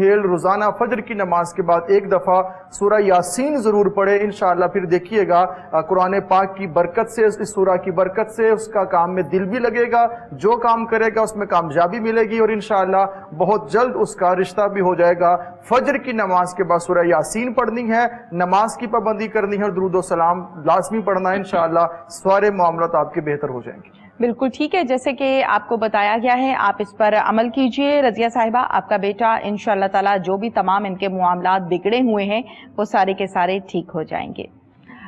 سہیل روزانہ فجر کی نماز کے بعد ایک دفعہ سورہ یاسین ضرور پڑھے انشاءاللہ. پھر دیکھیے گا قرآن پاک کی برکت سے, اس سورہ کی برکت سے اس کا کام میں دل بھی لگے گا, جو کام کرے گا اس میں کامیابی ملے گی, اور انشاءاللہ بہت جلد اس کا رشتہ بھی ہو جائے گا. فجر کی نماز کے بعد سورہ یاسین پڑھنی ہے, نماز کی پابندی کرنی ہے, اور درود و سلام لازمی پڑھنا ہے. انشاءاللہ سارے معاملات آپ کے بہتر ہو جائیں گے. بالکل ٹھیک ہے, جیسے کہ آپ کو بتایا گیا ہے آپ اس پر عمل کیجئے. رضیہ صاحبہ, آپ کا بیٹا انشاءاللہ تعالی جو بھی تمام ان کے معاملات بگڑے ہوئے ہیں وہ سارے کے سارے ٹھیک ہو جائیں گے.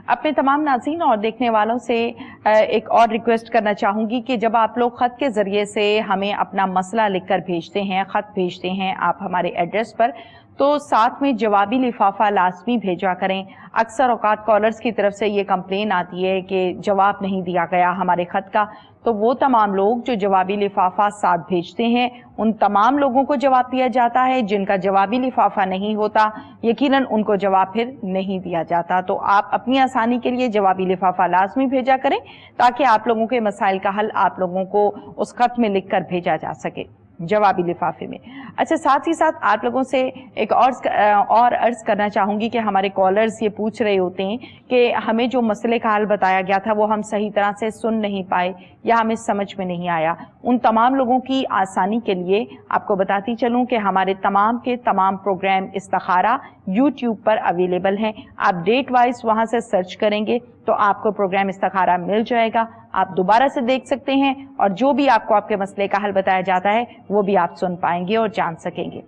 اپنے تمام ناظرین اور دیکھنے والوں سے ایک اور ریکویسٹ کرنا چاہوں گی کہ جب آپ لوگ خط کے ذریعے سے ہمیں اپنا مسئلہ لکھ کر بھیجتے ہیں, خط بھیجتے ہیں آپ ہمارے ایڈریس پر, تو ساتھ میں جوابی لفافہ لازمی بھیجا کریں. اکثر اوقات کالرز کی طرف سے یہ کمپلین آتی ہے کہ جواب نہیں دیا گیا ہمارے خط کا, تو وہ تمام لوگ جو جوابی لفافہ ساتھ بھیجتے ہیں ان تمام لوگوں کو جواب دیا جاتا ہے. جن کا جوابی لفافہ نہیں ہوتا یقیناً ان کو جواب پھر نہیں دیا جاتا. تو آپ اپنی آسانی کے لیے جوابی لفافہ لازمی بھیجا کریں تاکہ آپ لوگوں کے مسائل کا حل آپ لوگوں کو اس خط میں لکھ کر بھیجا جا سکے جوابی لفافے میں. اچھا, ساتھ ہی ساتھ آپ لوگوں سے ایک اور عرض کرنا چاہوں گی کہ ہمارے کالرز یہ پوچھ رہے ہوتے ہیں کہ ہمیں جو مسئلے کا حل بتایا گیا تھا وہ ہم صحیح طرح سے سن نہیں پائے یا ہمیں سمجھ میں نہیں آیا. ان تمام لوگوں کی آسانی کے لیے آپ کو بتاتی چلوں کہ ہمارے تمام کے تمام پروگرام استخارہ یوٹیوب پر اویلیبل ہیں. آپ ڈیٹ وائز وہاں سے سرچ کریں گے تو آپ کو پروگرام استخارہ مل جائے گا, آپ دوبارہ سے دیکھ سکتے ہیں, اور جو بھی آپ کو آپ کے مسئلے کا حل بتایا جاتا ہے وہ بھی آپ سن پائیں گے اور جان سکیں گے.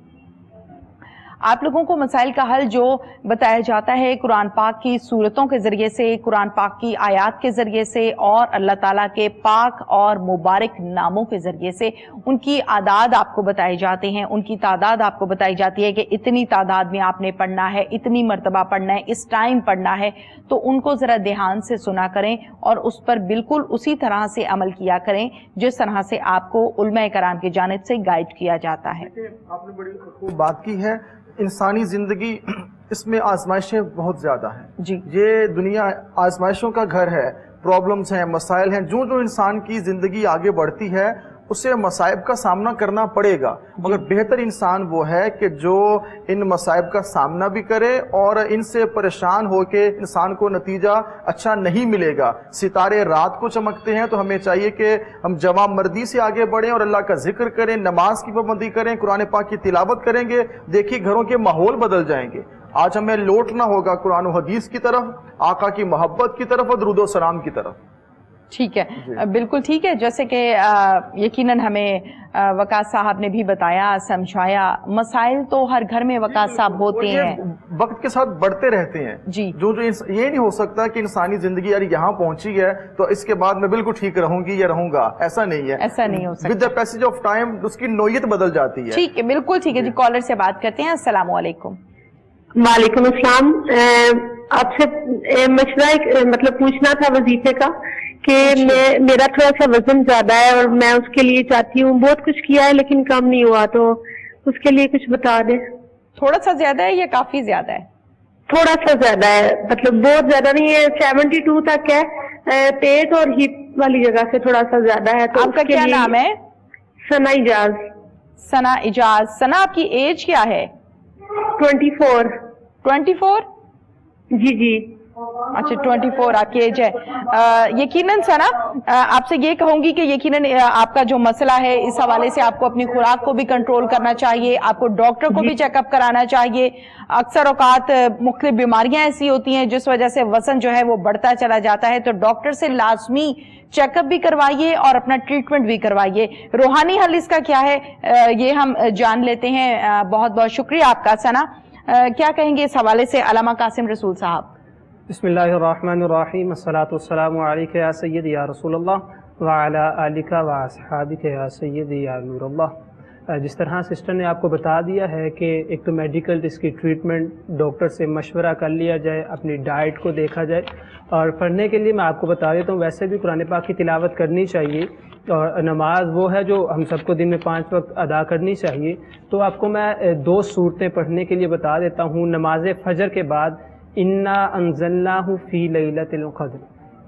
آپ لوگوں کو مسائل کا حل جو بتایا جاتا ہے قرآن پاک کی صورتوں کے ذریعے سے, قرآن پاک کی آیات کے ذریعے سے, اور اللہ تعالیٰ کے پاک اور مبارک ناموں کے ذریعے سے. ان کی اعداد آپ کو بتائے جاتے ہیں, ان کی تعداد آپ کو بتائی جاتی ہے کہ اتنی تعداد میں آپ نے پڑھنا ہے, اتنی مرتبہ پڑھنا ہے, اس ٹائم پڑھنا ہے. تو ان کو ذرا دھیان سے سنا کریں اور اس پر بالکل اسی طرح سے عمل کیا کریں جس طرح سے آپ کو علماء کرام کی جانب سے گائیڈ کیا جاتا ہے. آپ نے بڑی خوب بات کی ہے. انسانی زندگی اس میں آزمائشیں بہت زیادہ ہیں. جی, یہ دنیا آزمائشوں کا گھر ہے, پرابلمز ہیں, مسائل ہیں. جو انسان کی زندگی آگے بڑھتی ہے اسے مصائب کا سامنا کرنا پڑے گا, مگر بہتر انسان وہ ہے کہ جو ان مصائب کا سامنا بھی کرے اور ان سے پریشان ہو کے انسان کو نتیجہ اچھا نہیں ملے گا. ستارے رات کو چمکتے ہیں تو ہمیں چاہیے کہ ہم جوان مردی سے آگے بڑھیں اور اللہ کا ذکر کریں, نماز کی پابندی کریں, قرآن پاک کی تلاوت کریں گے. دیکھیے گھروں کے ماحول بدل جائیں گے. آج ہمیں لوٹنا ہوگا قرآن و حدیث کی طرف, آقا کی محبت کی طرف اور درود و سلام کی طرف. ٹھیک ہے, بالکل ٹھیک ہے. جیسے کہ یقیناً ہمیں وقاص صاحب نے بھی بتایا, سمجھایا, مسائل تو ہر گھر میں وقاص صاحب ہوتے ہیں, وقت کے ساتھ بڑھتے رہتے ہیں. جی, جو یہ نہیں ہو سکتا کہ انسانی زندگی یار یہاں پہنچی ہے تو اس کے بعد میں بالکل ٹھیک رہوں گی یا رہوں گا, ایسا نہیں ہے. ایسا نہیں ہو سکتا. With the passage of time اس کی نوعیت بدل جاتی ہے. ٹھیک ہے, بالکل ٹھیک ہے. جی, کالر سے بات کرتے ہیں. السلام علیکم. وعلیکم السلام. آپ سے مشورہ مطلب پوچھنا تھا وظیفے کا کہ میرا تھوڑا سا وزن زیادہ ہے اور میں اس کے لیے چاہتی ہوں, بہت کچھ کیا ہے لیکن کم نہیں ہوا, تو اس کے لیے کچھ بتا دیں. تھوڑا سا زیادہ ہے یا کافی زیادہ ہے؟ تھوڑا سا زیادہ ہے, مطلب بہت زیادہ نہیں ہے, 72 تک ہے, پیٹ اور ہپ والی جگہ سے تھوڑا سا زیادہ ہے. تو آپ کا کیا نام ہے؟ ثنا اجاز. ثنا اجاز. ثنا, آپ کی ایج کیا ہے؟ 24. 24؟ جی جی. اچھا, 24 آپ کی ایج ہے. یقیناً ثنا, آپ سے یہ کہوں گی کہ یقیناً آپ کا جو مسئلہ ہے اس حوالے سے آپ کو اپنی خوراک کو بھی کنٹرول کرنا چاہیے, آپ کو ڈاکٹر کو بھی چیک اپ کرانا چاہیے. اکثر اوقات مختلف بیماریاں ایسی ہوتی ہیں جس وجہ سے وزن جو ہے وہ بڑھتا چلا جاتا ہے, تو ڈاکٹر سے لازمی چیک اپ بھی کروائیے اور اپنا ٹریٹمنٹ بھی کروائیے. روحانی حل اس کا کیا ہے یہ ہم جان لیتے ہیں. بہت بہت شکریہ آپ کا ثنا. کیا کہیں گے اس حوالے سے علامہ قاسم رسول صاحب؟ بسم اللہ الرحمن الرحیم. الصلاۃ والسلام علیک یا سیدی یا رسول اللہ وعلی آلک و اصحابک یا سیدی یا نور اللہ. جس طرح سسٹر نے آپ کو بتا دیا ہے کہ ایک تو میڈیکل اس کی ٹریٹمنٹ ڈاکٹر سے مشورہ کر لیا جائے, اپنی ڈائٹ کو دیکھا جائے, اور پڑھنے کے لیے میں آپ کو بتا دیتا ہوں ویسے بھی قرآن پاک کی تلاوت کرنی چاہیے, اور نماز وہ ہے جو ہم سب کو دن میں 5 وقت ادا کرنی چاہیے. تو آپ کو میں 2 صورتیں پڑھنے کے لیے بتا دیتا ہوں. نماز فجر کے بعد انا انزلناہ فی لیلۃ القدر,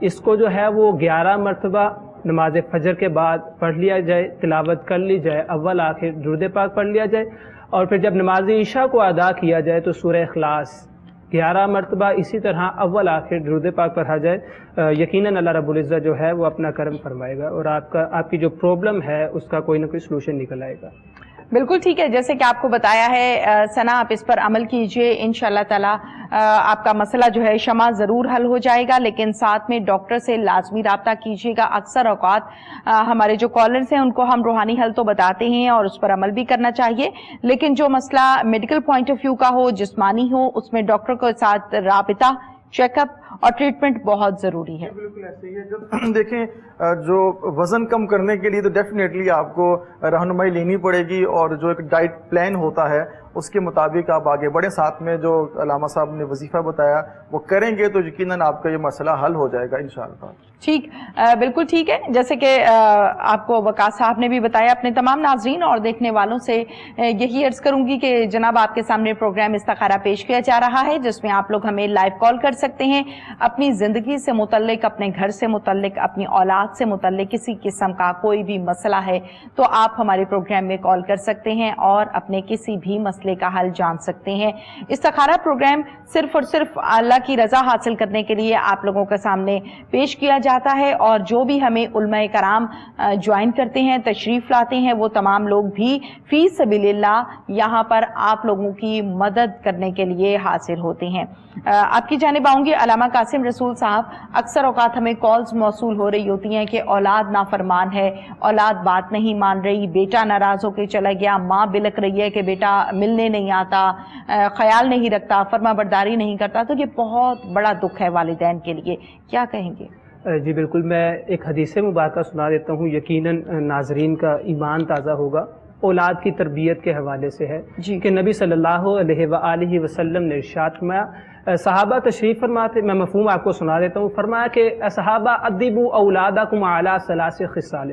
اس کو جو ہے وہ 11 مرتبہ نماز فجر کے بعد پڑھ لیا جائے, تلاوت کر لی جائے, اول آخر درود پاک پڑھ لیا جائے, اور پھر جب نماز عشاء کو ادا کیا جائے تو سورہ اخلاص 11 مرتبہ اسی طرح اول آخر درود پاک پڑھا جائے، یقیناً اللہ رب العزت جو ہے وہ اپنا کرم فرمائے گا اور آپ کی جو پرابلم ہے اس کا کوئی نہ کوئی سلوشن نکل آئے گا۔ بالکل ٹھیک ہے، جیسے کہ آپ کو بتایا ہے ثنا، آپ اس پر عمل کیجئے، انشاءاللہ تعالی آپ کا مسئلہ جو ہے شمع ضرور حل ہو جائے گا، لیکن ساتھ میں ڈاکٹر سے لازمی رابطہ کیجئے گا۔ اکثر اوقات ہمارے جو کالرز ہیں ان کو ہم روحانی حل تو بتاتے ہیں اور اس پر عمل بھی کرنا چاہیے، لیکن جو مسئلہ میڈیکل پوائنٹ آف ویو کا ہو، جسمانی ہو، اس میں ڈاکٹر کے ساتھ رابطہ، چیک اپ اور ٹریٹمنٹ بہت ضروری ہے۔ بالکل ایسے ہی ہے۔ جب دیکھیں جو وزن کم کرنے کے لیے تو ڈیفینیٹلی آپ کو رہنمائی لینی پڑے گی، اور جو ایک ڈائٹ پلان ہوتا ہے اس کے مطابق آپ آگے بڑھیں، ساتھ میں جو علامہ صاحب نے وظیفہ بتایا وہ کریں گے تو یقیناً آپ کا یہ مسئلہ حل ہو جائے گا انشاءاللہ۔ ٹھیک، بالکل ٹھیک ہے، جیسے کہ آپ کو وقاص صاحب نے بھی بتایا۔ اپنے تمام ناظرین اور دیکھنے والوں سے یہی عرض کروں گی کہ جناب آپ کے سامنے پروگرام استخارہ پیش کیا جا رہا ہے، جس میں آپ لوگ ہمیں لائیو کال کر سکتے ہیں، اپنی زندگی سے متعلق، اپنے گھر سے متعلق، اپنی اولاد سے متعلق کسی قسم کا کوئی بھی مسئلہ ہے تو آپ ہمارے پروگرام میں کال کر سکتے ہیں اور اپنے کسی بھی مسئلے کا حل جان سکتے ہیں۔ استخارہ پروگرام صرف اور صرف اللہ کی رضا حاصل کرنے کے لیے آپ لوگوں کے سامنے پیش کیا جاتا ہے، اور جو بھی ہمیں علماء کرام جوائن کرتے ہیں، تشریف لاتے ہیں، وہ تمام لوگ بھی فی سبیل اللہ یہاں پر آپ لوگوں کی مدد کرنے کے لیے حاضر ہوتے ہیں۔ آپ کی جانب آؤں گی علامہ قاسم رسول صاحب، اکثر اوقات ہمیں کالز موصول ہو رہی ہوتی ہیں کہ اولاد نافرمان ہے، اولاد بات نہیں مان رہی، بیٹا ناراض ہو کے چلا گیا، ماں بلک رہی ہے کہ بیٹا ملنے نہیں آتا، خیال نہیں رکھتا، فرما برداری نہیں کرتا، تو یہ بہت بڑا دکھ ہے والدین کے لیے، کیا کہیں گے؟ جی بالکل، میں ایک حدیث مبارکہ سنا دیتا ہوں، یقیناً ناظرین کا ایمان تازہ ہوگا۔ اولاد کی تربیت کے حوالے سے ہے جی کہ نبی صلی اللہ علیہ وآلہ وسلم نے ارشاد فرمایا، صحابہ تشریف فرماتے، میں مفہوم آپ کو سنا دیتا ہوں، فرمایا کہ صحابہ ادبوا اولادکم علی ثلاث خصال،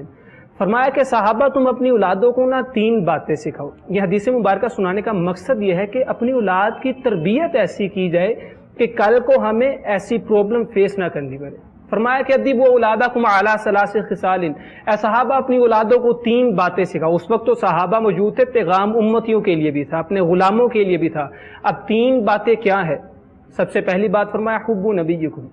فرمایا کہ صحابہ تم اپنی اولادوں کو نا 3 باتیں سکھاؤ۔ یہ حدیث مبارکہ سنانے کا مقصد یہ ہے کہ اپنی اولاد کی تربیت ایسی کی جائے کہ کل کو ہمیں ایسی پرابلم فیس نہ کرنی پڑے۔ فرمایا کہ ادبوا اولادکم علی ثلاث خصال، اے صحابہ اپنی اولادوں کو 3 باتیں سکھاؤ۔ اس وقت تو صحابہ موجود تھے، پیغام امتیوں کے لیے بھی تھا، اپنے غلاموں کے لیے بھی تھا۔ اب 3 باتیں کیا ہے؟ سب سے پہلی بات فرمایا حب نبیکم،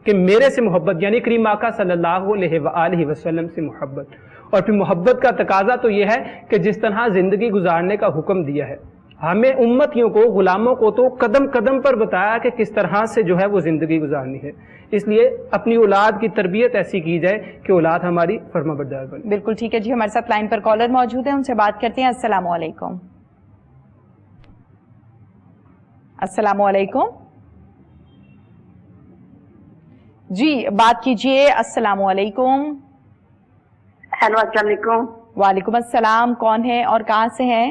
کہ میرے سے محبت، یعنی کریم آقا صلی اللہ علیہ وآلہ وسلم سے محبت۔ اور پھر محبت کا تقاضا تو یہ ہے کہ جس طرح زندگی گزارنے کا حکم دیا ہے، ہمیں امتیوں کو، غلاموں کو تو قدم قدم پر بتایا کہ کس طرح سے جو ہے وہ زندگی گزارنی ہے۔ اس لیے اپنی اولاد کی تربیت ایسی کی جائے کہ اولاد ہماری فرما بردار بنے۔ بالکل ٹھیک ہے جی، ہمارے ساتھ لائن پر کالر موجود ہیں، ان سے بات کرتے ہیں۔ السلام علیکم۔ السلام علیکم جی، بات کیجئے۔ السلام علیکم۔ ہیلو، السلام علیکم۔ وعلیکم السلام، کون ہے اور کہاں سے ہیں؟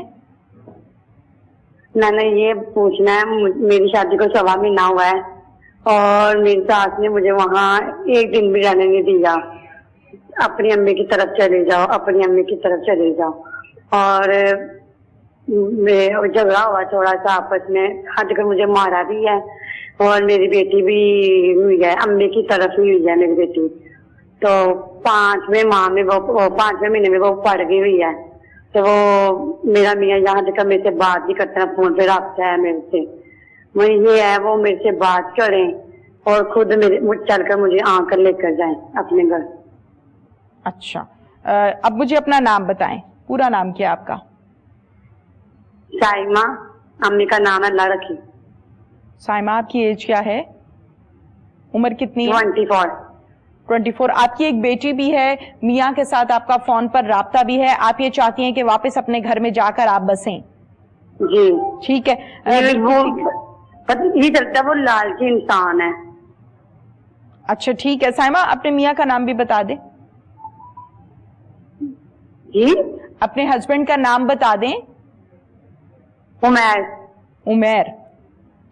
میں نے یہ پوچھنا ہے، میری شادی کو 1.25 مہینہ ہوا ہے اور میری ساس نے مجھے وہاں 1 دن بھی رہنے نہیں دیا۔ اپنی امی کی طرف چلے جاؤ، اپنی امی کی طرف چلے جاؤ، اور جھگڑا ہوا تھوڑا سا آپس میں، حد کر مجھے مارا بھی ہے، اور میری بیٹی بھی ہوئی ہے، امی کی طرف ہی ہوئی ہے میری بیٹی۔ تو 5ویں مہینے میں وہ پڑ گئی ہوئی ہے، تو وہ میرا میاں یہاں تک میرے سے بات نہیں کرتا، فون پہ رابطہ ہے میرے سے۔ وہ یہ ہے وہ میرے سے بات کریں اور خود چل کر مجھے آ کر لے کر جائیں اپنے گھر۔ اچھا، اب مجھے اپنا نام بتائیں، پورا نام کیا آپ کا؟ سائمہ، امی کا نام اللہ رکھی۔ سائمہ، آپ کی ایج کیا ہے؟ عمر کتنی ہے؟ 24۔ 24۔ آپ کی ایک بیٹی بھی ہے، میاں کے ساتھ آپ کا فون پر رابطہ بھی ہے، آپ یہ چاہتی ہیں کہ واپس اپنے گھر میں جا کر آپ بسیں؟ جی ٹھیک ہے، یہ چلتا وہ لالچی انسان ہے۔ اچھا ٹھیک ہے، سائمہ اپنے میاں کا نام بھی بتا دیں۔ جی، اپنے ہسبینڈ کا نام بتا دیں۔ عمیر۔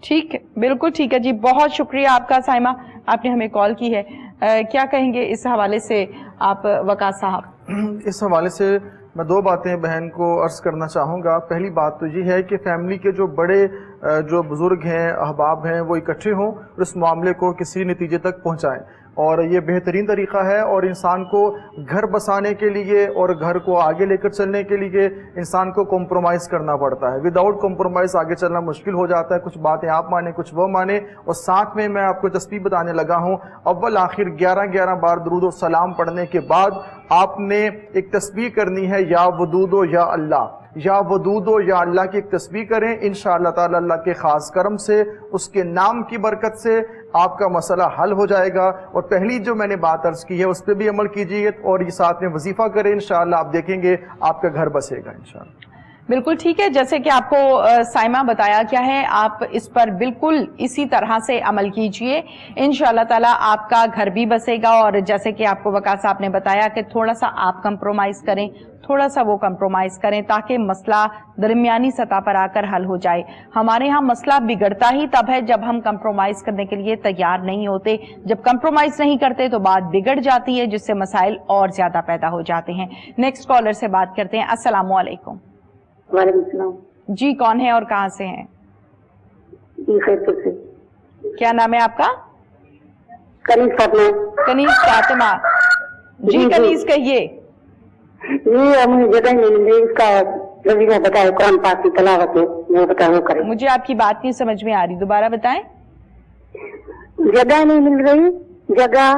ٹھیک ہے، بالکل ٹھیک ہے جی، بہت شکریہ آپ کا سائمہ، آپ نے ہمیں کال کی ہے۔ کیا کہیں گے اس حوالے سے آپ وقاص صاحب؟ اس حوالے سے میں 2 باتیں بہن کو عرض کرنا چاہوں گا۔ پہلی بات تو یہ ہے کہ فیملی کے جو بڑے جو بزرگ ہیں، احباب ہیں، وہ اکٹھے ہوں اور اس معاملے کو کسی نتیجے تک پہنچائیں۔ اور یہ بہترین طریقہ ہے، اور انسان کو گھر بسانے کے لیے اور گھر کو آگے لے کر چلنے کے لیے انسان کو کمپرومائز کرنا پڑتا ہے. وداؤٹ کمپرومائز آگے چلنا مشکل ہو جاتا ہے. کچھ باتیں آپ مانیں، کچھ وہ مانیں. اور ساتھ میں آپ کو تسبیح بتانے لگا ہوں. اول آخر 11 بار درود و سلام پڑھنے کے بعد آپ نے ایک تسبیح کرنی ہے، یا ودود و یا اللہ، یا ودود و یا اللہ کی ایک تسبیح کریں. انشاءاللہ تعالی اللہ کے خاص کرم سے، اس کے نام کی برکت سے آپ کا مسئلہ حل ہو جائے گا. اور پہلی جو میں نے بات عرض کی ہے اس پہ بھی عمل کیجیے، اور یہ ساتھ میں وظیفہ کریں. انشاءاللہ آپ دیکھیں گے آپ کا گھر بسے گا انشاءاللہ. بالکل ٹھیک ہے، جیسے کہ آپ کو سائمہ بتایا کیا ہے، آپ اس پر بالکل اسی طرح سے عمل کیجئے. انشاءاللہ تعالی آپ کا گھر بھی بسے گا. اور جیسے کہ آپ کو وقاص صاحب نے بتایا کہ تھوڑا سا آپ کمپرومائز کریں، تھوڑا سا وہ کمپرومائز کریں، تاکہ مسئلہ درمیانی سطح پر آ کر حل ہو جائے. ہمارے ہاں مسئلہ بگڑتا ہی تب ہے جب ہم کمپرومائز کرنے کے لیے تیار نہیں ہوتے. جب کمپرومائز نہیں کرتے تو بات بگڑ جاتی ہے، جس سے مسائل اور زیادہ پیدا ہو جاتے ہیں. نیکسٹ کالر سے بات کرتے ہیں. السلام علیکم. وعلیکم السلام. جی کون ہے اور کہاں سے ہیں؟ جی خیرپور سے. کیا نام ہے آپ کا؟ کنیز فاطمہ. کنیز فاطمہ. جی کنیز کہیے. یہ مجھے جگہ نہیں مل رہی، اس کا وظیفہ بتائے، قرآن پاک کی تلاوت وہ بتائے وہ کرے. مجھے آپ کی بات نہیں سمجھ میں آ رہی، دوبارہ بتائیں. جگہ نہیں مل رہی، جگہ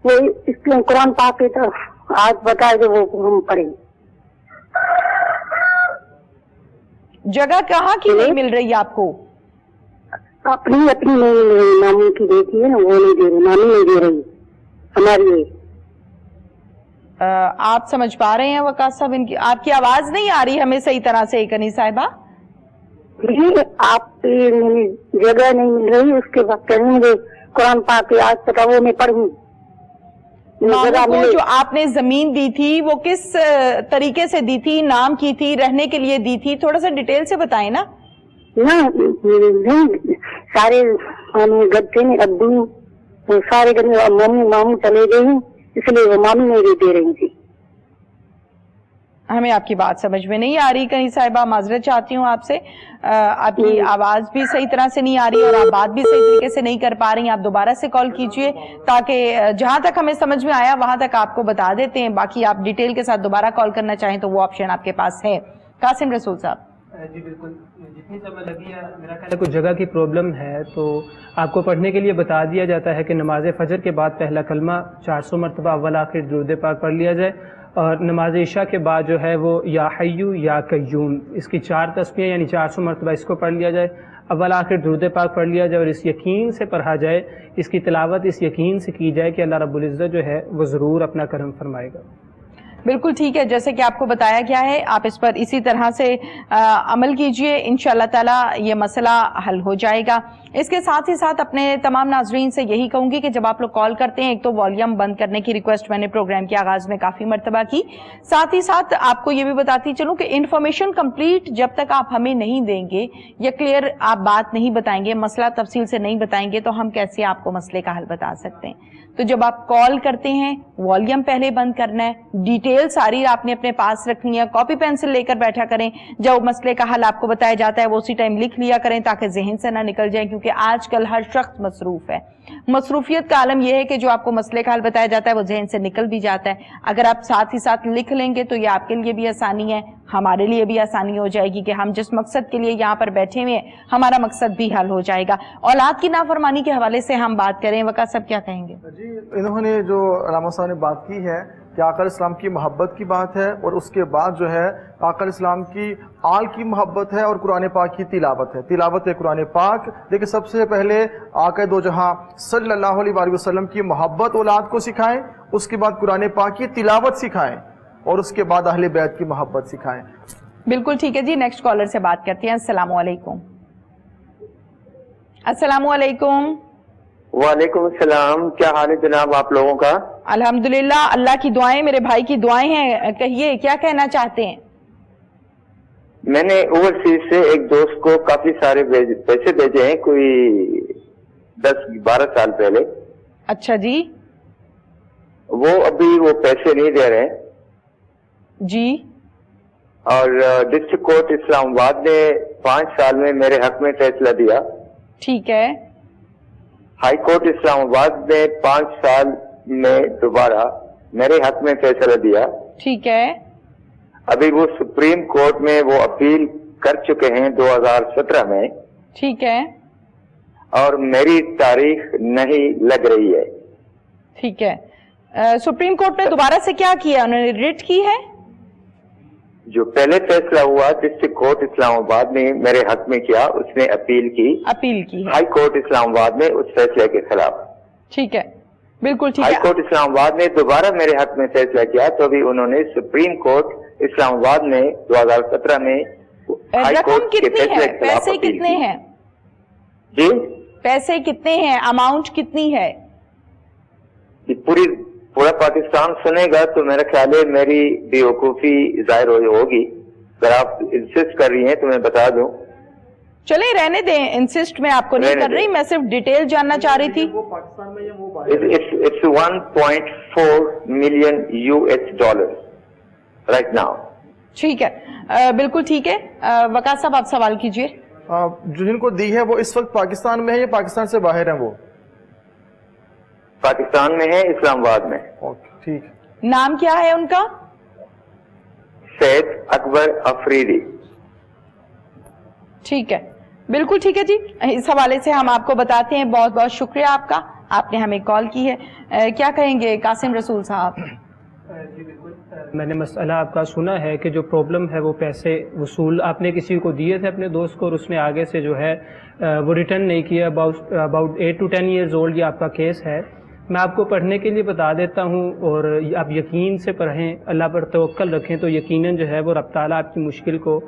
وہ اس کے قرآن پاک کی طرف آج بتائے جو وہ ہم پڑھیں. جگہ کہاں کی نہیں مل رہی آپ کو؟ اپنی نہیں مل رہی، ماموں کی بیٹی ہے نا وہ نہیں دے رہی، مامی نہیں دے رہی ہماری. آپ سمجھ پا رہے ہیں وقاص صاحب، آپ کی آواز نہیں آ رہی ہمیں صحیح طرح سے کنی صاحبہ. آپ جگہ نہیں مل رہی، اس کے بعد کہیں مجھے قرآن پاک کی آج پتا وہ میں پڑھوں. ماموں کو جو آپ نے زمین دی تھی وہ کس طریقے سے دی تھی، نام کی تھی، رہنے کے لیے دی تھی؟ تھوڑا سا ڈیٹیل سے بتائیں نا. سارے گھر میں ابو سارے گھر میں ماموں ماموں چلے گئے ہیں، اس لیے وہ مامی نہیں دے رہی تھی. ہمیں آپ کی بات سمجھ میں نہیں آ رہی کنی صاحبہ، معذرت چاہتی ہوں آپ سے. آپ کی آواز بھی صحیح طرح سے نہیں آ رہی اور آپ بات بھی صحیح طریقے سے نہیں کر پا رہی ہیں. آپ دوبارہ سے کال کیجئے تاکہ جہاں تک ہمیں سمجھ میں آیا وہاں تک آپ کو بتا دیتے ہیں. باقی آپ ڈیٹیل کے ساتھ دوبارہ کال کرنا چاہیں تو وہ آپشن آپ کے پاس ہے. قاسم رسول صاحب. جی بالکل، جتنی سمجھ لگی ہے میرا خیال ہے کچھ جگہ کی پرابلم ہے، تو آپ کو پڑھنے کے لیے بتا دیا جاتا ہے کہ نماز فجر کے بعد پہلا کلمہ 400 مرتبہ اول آخر درود پاک پڑھ لیا جائے، اور نماز عشاء کے بعد جو ہے وہ یا حیو یا قیوم، اس کی 4 تسبیحیں یعنی 400 مرتبہ اس کو پڑھ لیا جائے، اول آخر درود پاک پڑھ لیا جائے، اور اس یقین سے پڑھا جائے، اس کی تلاوت اس یقین سے کی جائے کہ اللہ رب العزت جو ہے وہ ضرور اپنا کرم فرمائے گا. بالکل ٹھیک ہے، جیسے کہ آپ کو بتایا گیا ہے آپ اس پر اسی طرح سے عمل کیجئے، انشاءاللہ تعالی یہ مسئلہ حل ہو جائے گا. اس کے ساتھ ہی ساتھ اپنے تمام ناظرین سے یہی کہوں گی کہ جب آپ لوگ کال کرتے ہیں، ایک تو والیوم بند کرنے کی ریکویسٹ میں نے پروگرام کے آغاز میں کافی مرتبہ کی، ساتھ ہی ساتھ آپ کو یہ بھی بتاتی چلوں کہ انفارمیشن کمپلیٹ جب تک آپ ہمیں نہیں دیں گے یا کلیئر آپ بات نہیں بتائیں گے، مسئلہ تفصیل سے نہیں بتائیں گے، تو ہم کیسے آپ کو مسئلے کا حل بتا سکتے ہیں. تو جب آپ کال کرتے ہیں والیوم پہلے بند کرنا ہے، ڈیٹیل ساری آپ نے اپنے پاس رکھنی ہے، کاپی پینسل لے کر بیٹھا کریں، جب مسئلے کا حل آپ کو بتایا جاتا ہے وہ اسی ٹائم لکھ لیا کریں تاکہ ذہن سے نہ نکل جائیں، کیونکہ آج کل ہر شخص مصروف ہے. مصروفیت کا عالم یہ ہے کہ جو آپ کو مسئلے کا حل بتایا جاتا ہے وہ ذہن سے نکل بھی جاتا ہے. اگر آپ ساتھ ہی ساتھ لکھ لیں گے تو یہ آپ کے لیے بھی آسانی ہے، ہمارے لیے بھی آسانی ہو جائے گی کہ ہم جس مقصد کے لیے یہاں پر بیٹھے ہوئے ہیں ہمارا مقصد بھی حل ہو جائے گا. اولاد کی نافرمانی کے حوالے سے ہم بات کریں، وقت سب کیا کہیں گے؟ جی انہوں نے جو علامہ صاحب نے بات کی ہے کہ آقا علیہ السلام کی محبت کی بات ہے، اور اس کے بعد جو ہے آقا علیہ السلام کی آل کی محبت ہے اور قرآن پاک کی تلاوت ہے، تلاوت ہے قرآن پاک. لیکن سب سے پہلے آقا دو جہاں صلی اللہ علیہ وآلہ وسلم کی محبت اولاد کو سکھائیں، اس کے بعد قرآن پاک کی تلاوت سکھائیں، اور اس کے بعد اہل بیت کی محبت سکھائیں. بالکل ٹھیک ہے جی. نیکسٹ کالر سے بات کرتے ہیں. السلام علیکم. السلام علیکم. وعلیکم السلام. کیا حال ہے جناب آپ لوگوں کا؟ الحمدللہ، اللہ کی دعائیں، میرے بھائی کی دعائیں ہیں. کہیے کیا کہنا چاہتے ہیں؟ میں نے اوورسیز سے ایک دوست کو کافی سارے پیسے بھیجے ہیں، کوئی 10-12 سال پہلے. اچھا جی. وہ ابھی وہ پیسے نہیں دے رہے جی. اور ڈسٹرکٹ کورٹ اسلام آباد نے 5 سال میں میرے حق میں فیصلہ دیا. ٹھیک ہے. ہائی کورٹ اسلام آباد نے 5 سال میں دوبارہ میرے حق میں فیصلہ دیا. ٹھیک ہے. ابھی وہ سپریم کورٹ میں وہ اپیل کر چکے ہیں 2017 میں. ٹھیک ہے. اور میری تاریخ نہیں لگ رہی ہے. ٹھیک ہے. سپریم کورٹ نے دوبارہ سے کیا کیا؟ انہوں نے ریٹ کی ہے؟ جو پہلے فیصلہ ہوا ڈسٹرکٹ کورٹ اسلام آباد نے میرے حق میں کیا, اس نے اپیل کی ہے. ہائی کورٹ اسلام آباد میں اس فیصلے کے خلاف. ٹھیک ہے, بالکل ٹھیک ہائی ہے. کورٹ اسلام آباد نے دوبارہ میرے حق میں فیصلہ کیا تو ابھی انہوں نے سپریم کورٹ اسلام آباد میں 2017 میں ہائی رقم کورٹ کے کتنی فیصلے ہے؟ کے خلاف پیسے اپیل کتنے کی. ہیں؟ جی پیسے کتنے ہیں؟ اماؤنٹ کتنی ہے؟ پورا پاکستان سنے گا تو میرا خیال ہے میری بے وقوفی ظاہر ہوگی. اگر آپ انسسٹ کر رہی ہیں تو میں بتا دوں. چلیں رہنے دیں, انسسٹ میں آپ کو نہیں کر رہی, میں صرف ڈیٹیل جاننا چاہ رہی تھی. It's 1.4 million US$ right now. ٹھیک ہے, بالکل ٹھیک ہے. وقاص صاحب آپ سوال کیجئے. جو جن کو دی ہے وہ اس وقت پاکستان میں ہے یا پاکستان سے باہر ہیں؟ وہ پاکستان میں ہے, اسلام آباد میں. ٹھیک. نام کیا ہے ان کا؟ سید اکبر افریدی. ٹھیک ہے, بالکل ٹھیک ہے جی. اس حوالے سے ہم آپ کو بتاتے ہیں. بہت بہت شکریہ آپ کا, آپ نے ہمیں کال کی ہے. کیا کہیں گے قاسم رسول صاحب؟ جی بالکل, میں نے مسئلہ آپ کا سنا ہے کہ جو پرابلم ہے وہ پیسے وصول آپ نے کسی کو دیے تھے اپنے دوست کو, اور اس نے آگے سے جو ہے وہ ریٹرن نہیں کیا. اباؤٹ 8 to 10 years old یہ آپ کا کیس ہے. میں آپ کو پڑھنے کے لیے بتا دیتا ہوں, اور آپ یقین سے پڑھیں, اللہ پر توکل رکھیں تو یقیناً جو ہے وہ رب تعالیٰ آپ کی مشکل کو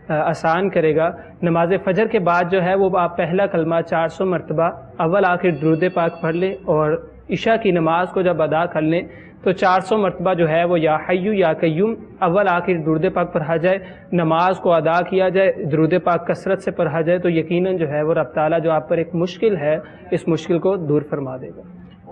آسان کرے گا. نماز فجر کے بعد جو ہے وہ آپ پہلا کلمہ 400 مرتبہ اول آخر درود پاک پڑھ لیں, اور عشاء کی نماز کو جب ادا کر لیں تو 400 مرتبہ جو ہے وہ یا حیو یا قیوم اول آخر درود پاک پڑھا جائے, نماز کو ادا کیا جائے, درود پاک کثرت سے پڑھا جائے, تو یقیناً جو ہے وہ رب تعالیٰ جو آپ پر ایک مشکل ہے اس مشکل کو دور فرما دے گا.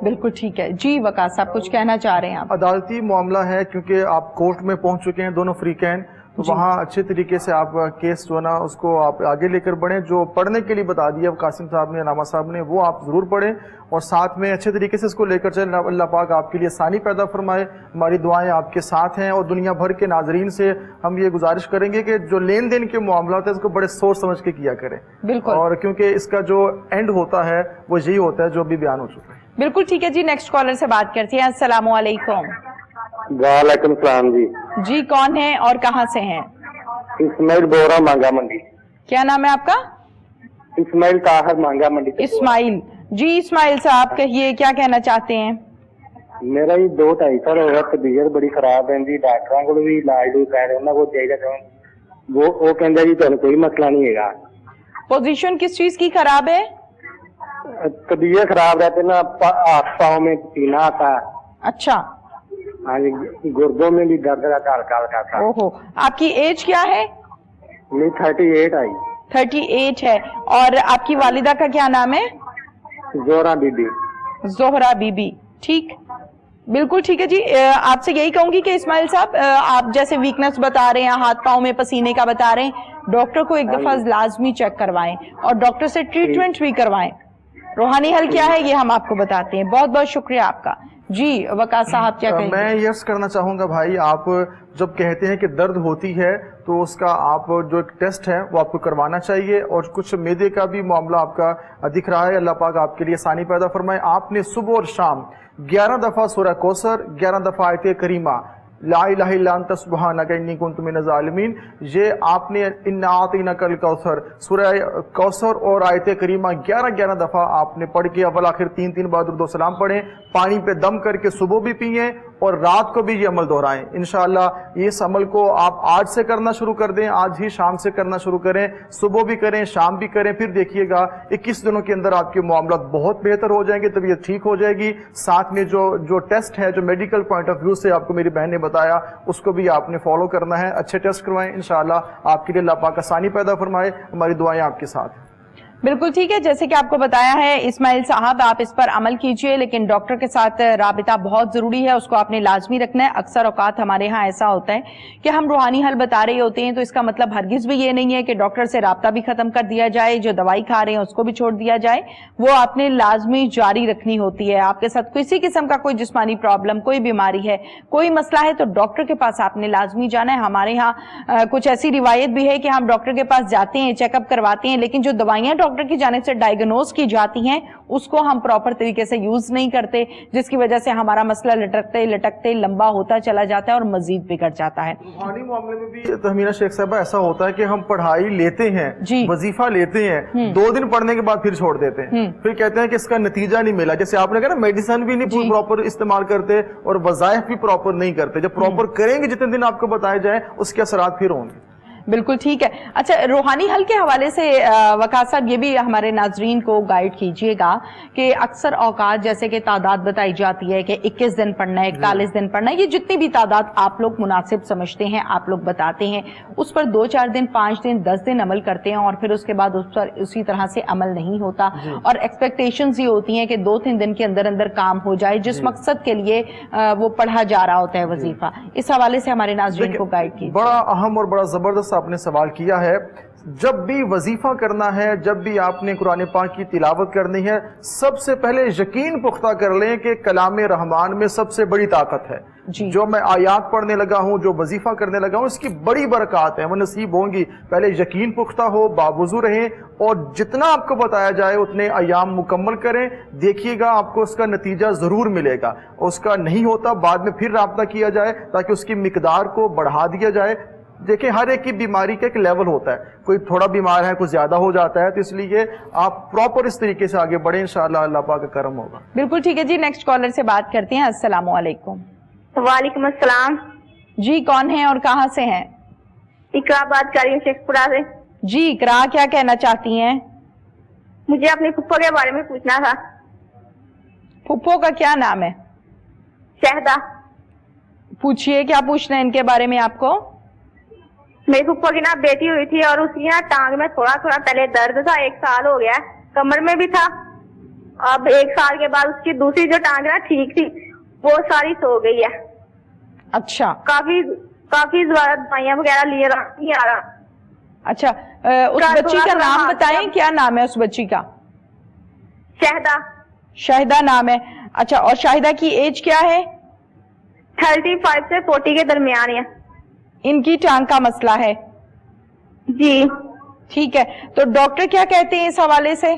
بالکل ٹھیک ہے جی. وقاص صاحب کچھ کہنا چاہ رہے ہیں آپ؟ عدالتی معاملہ ہے کیونکہ آپ کورٹ میں پہنچ چکے ہیں دونوں فریقین, تو وہاں اچھے طریقے سے آپ کیس جو ہے نا اس کو آپ آگے لے کر بڑھیں. جو پڑھنے کے لیے بتا دیا قاسم صاحب نے, علامہ صاحب نے, وہ آپ ضرور پڑھیں اور ساتھ میں اچھے طریقے سے اس کو لے کر چلیں. اللہ پاک آپ کے لیے آسانی پیدا فرمائے. ہماری دعائیں آپ کے ساتھ ہیں, اور دنیا بھر کے ناظرین سے ہم یہ گزارش کریں گے کہ جو لین دین کے معاملات ہیں اس کو بڑے سوچ سمجھ کے کیا کریں. بالکل, اور کیونکہ اس کا جو اینڈ ہوتا ہے وہ یہی ہوتا ہے جو ابھی بیان ہو چکا ہے. بالکل ٹھیک ہے جی. نیکسٹ کالر سے بات کرتے ہیں. السلام علیکم. وعلیکم السلام. جی کون ہیں اور کہاں سے ہیں؟ اسماعیل بول رہا ہوں مانگا منڈی. کیا نام ہے آپ کا؟ اسماعیل طاہر مانگا منڈی. اسماعیل جی. اسماعیل صاحب کہیے کیا کہنا چاہتے ہیں؟ میرا یہ 2-2.5 سال ہو گیا, طبیعت بڑی خراب ہے جی. ڈاکٹر کو بھی علاج کر رہے ہیں, وہ چاہیے وہ کہندا جی تمہیں کوئی مسئلہ نہیں ہے گا. پوزیشن کس چیز کی خراب ہے؟ طبیعت خراب رہتے نا, پاؤں میں پسینہ آتا ہے. اچھا. ہاں جی, گردوں میں بھی درد رہتا ہے ہلکا ہلکا. اوہو, آپ کی ایج کیا ہے؟ میری 38 آئی. 38 ہے. اور آپ کی والدہ کا کیا نام ہے؟ زہرا بی بی. زہرا بی بی. ٹھیک, بالکل ٹھیک ہے جی. آپ سے یہی کہوں گی کہ اسماعیل صاحب آپ جیسے ویکنس بتا رہے ہیں, ہاتھ پاؤں میں پسینے کا بتا رہے ہیں, ڈاکٹر کو ایک دفعہ لازمی چیک کروائیں اور ڈاکٹر سے ٹریٹمنٹ بھی کروائیں. روحانی حل کیا ہے یہ ہم آپ کو بتاتے ہیں. بہت بہت شکریہ آپ کا. جی وقاص صاحب کیا کہیں گے؟ میں یہ کرنا چاہوں گا بھائی, آپ جب کہتے ہیں کہ درد ہوتی ہے تو اس کا آپ جو ایک ٹیسٹ ہے وہ آپ کو کروانا چاہیے, اور کچھ معدے کا بھی معاملہ آپ کا دکھ رہا ہے. اللہ پاک آپ کے لیے آسانی پیدا فرمائے. آپ نے صبح اور شام 11 دفعہ سورہ کوثر, 11 دفعہ آیت کریمہ لا الہ الا انت سبحانک انی کنت من الظالمین, یہ آپ نے انا اعطیناک الکوثر, سورہ کوثر اور آیت کریمہ 11 دفعہ آپ نے پڑھ کے اول آخر 3 بار درود و سلام پڑھیں. پانی پہ دم کر کے صبح بھی پئیں اور رات کو بھی یہ عمل دہرائیں. انشاءاللہ اس عمل کو آپ آج سے کرنا شروع کر دیں, آج ہی شام سے کرنا شروع کریں, صبح بھی کریں شام بھی کریں. پھر دیکھیے گا 21 دنوں کے اندر آپ کے معاملات بہت بہتر ہو جائیں گے, طبیعت ٹھیک ہو جائے گی. ساتھ میں جو ٹیسٹ ہے, جو میڈیکل پوائنٹ آف ویو سے آپ کو میری بہن نے بتایا, اس کو بھی آپ نے فالو کرنا ہے. اچھے ٹیسٹ کروائیں, انشاءاللہ آپ کے لیے اللہ پاک آسانی پیدا فرمائے. ہماری دعائیں آپ کے ساتھ ہیں. بالکل ٹھیک ہے، جیسے کہ آپ کو بتایا ہے اسماعیل صاحب، آپ اس پر عمل کیجئے، لیکن ڈاکٹر کے ساتھ رابطہ بہت ضروری ہے، اس کو آپ نے لازمی رکھنا ہے۔ اکثر اوقات ہمارے ہاں ایسا ہوتا ہے کہ ہم روحانی حل بتا رہے ہوتے ہیں، تو اس کا مطلب ہرگز بھی یہ نہیں ہے کہ ڈاکٹر سے رابطہ بھی ختم کر دیا جائے، جو دوائی کھا رہے ہیں اس کو بھی چھوڑ دیا جائے، وہ آپ نے لازمی جاری رکھنی ہوتی ہے۔ آپ کے ساتھ کسی قسم کا کوئی جسمانی پرابلم، کوئی بیماری ہے، کوئی مسئلہ ہے، تو ڈاکٹر کے پاس آپ نے لازمی جانا ہے۔ ہمارے ہاں کچھ ایسی روایت بھی ہے کہ ہم ڈاکٹر کے پاس جاتے ہیں، چیک اپ کرواتے ہیں، لیکن جو دوائیاں ڈاکٹر کی جانب سے ڈائیگنوز کی جاتی ہیں اس کو ہم پراپر طریقے سے یوز نہیں کرتے، جس کی وجہ سے ہمارا مسئلہ لٹکتے لٹکتے لمبا ہوتا چلا جاتا ہے اور مزید بگڑ جاتا ہے۔ روحانی معاملے میں بھی تہمینہ شیخ صاحبہ ایسا ہوتا ہے کہ ہم پڑھائی لیتے ہیں، وظیفہ لیتے ہیں، 2 دن پڑھنے کے بعد پھر چھوڑ دیتے ہیں، پھر کہتے ہیں کہ اس کا نتیجہ نہیں ملا۔ جیسے آپ نے کہا نا، میڈیسن بھی نہیں پراپر استعمال کرتے اور وظائف بھی پراپر نہیں کرتے۔ جب پراپر کریں گے جتنے دن آپ کو بتائے جائیں، اس کے اثرات پھر ہوں گے۔ بالکل ٹھیک ہے۔ اچھا، روحانی حل کے حوالے سے وقاص صاحب یہ بھی ہمارے ناظرین کو گائیڈ کیجئے گا کہ اکثر اوقات جیسے کہ تعداد بتائی جاتی ہے کہ 21 دن پڑھنا ہے، 41 دن پڑھنا ہے، یہ جتنی بھی تعداد آپ لوگ مناسب سمجھتے ہیں، آپ لوگ بتاتے ہیں، اس پر 2-4 دن، 5 دن، 10 دن عمل کرتے ہیں اور پھر اس کے بعد اس پر اسی طرح سے عمل نہیں ہوتا، اور ایکسپیکٹیشنز یہ ہوتی ہیں کہ 2-3 دن کے اندر اندر کام ہو جائے جس مقصد کے لیے وہ پڑھا جا رہا ہوتا ہے وظیفہ۔ اس حوالے سے ہمارے ناظرین کو گائیڈ کیجئے۔ بڑا اہم اور بڑا زبردست آپ نے سوال کیا ہے۔ جب بھی وظیفہ کرنا ہے، جب بھی آپ نے قرآن پاک کی تلاوت کرنی ہے، سب سے پہلے یقین پختہ کر لیں کہ کلام رحمان میں سب سے بڑی طاقت ہے۔ جو میں آیات پڑھنے لگا ہوں، جو وظیفہ کرنے لگا ہوں، اس کی بڑی برکات ہیں، وہ نصیب ہوں گی۔ پہلے یقین پختہ ہو، باوضو رہیں، اور جتنا آپ کو بتایا جائے اتنے ایام مکمل کریں، دیکھیے گا آپ کو اس کا نتیجہ ضرور ملے گا۔ اس کا نہیں ہوتا بعد میں پھر رابطہ کیا جائے تاکہ اس کی مقدار کو بڑھا دیا جائے۔ دیکھیں، ہر ایک کی بیماری کا ایک لیول ہوتا ہے، کوئی تھوڑا بیمار ہے، کوئی زیادہ ہو جاتا ہے، تو اس لیے آپ پراپر اس طریقے سے آگے بڑھیں، انشاءاللہ اللہ پاک کا کرم ہوگا۔ بالکل ٹھیک ہے جی، نیکسٹ کالر سے بات کرتے ہیں۔ السلام علیکم۔ وعلیکم السلام جی، کون ہیں اور کہاں سے ہیں؟ اقرا بات کر رہی ہوں شیخ پورہ سے۔ جی اقرا، کیا کہنا چاہتی ہیں؟ مجھے اپنے پھپھو کے بارے میں پوچھنا تھا۔ پھپھو کا کیا نام ہے؟ شہدہ۔ پوچھئے، کیا پوچھنا ہے ان کے بارے میں آپ کو؟ میری پھپھو کی نا بیٹی ہوئی تھی اور اس کی نا ٹانگ میں تھوڑا تھوڑا پہلے درد تھا، 1 سال ہو گیا، کمر میں بھی تھا۔ اب 1 سال کے بعد اس کی دوسری جو ٹانگ نا ٹھیک تھی، وہ ساری سو گئی ہے۔ اچھا، کافی دوائیاں وغیرہ لیے نہیں آ رہا۔ اچھا، اس بچی کا نام بتائیں، کیا نام ہے اس بچی کا؟ شہدہ۔ شاہدہ نام ہے۔ اچھا، اور شاہدہ کی ایج کیا ہے؟ 35 سے 40 کے درمیان ہے۔ ان کی ٹانگ کا مسئلہ ہے؟ جی ٹھیک ہے، تو ڈاکٹر کیا کہتے ہیں اس حوالے سے؟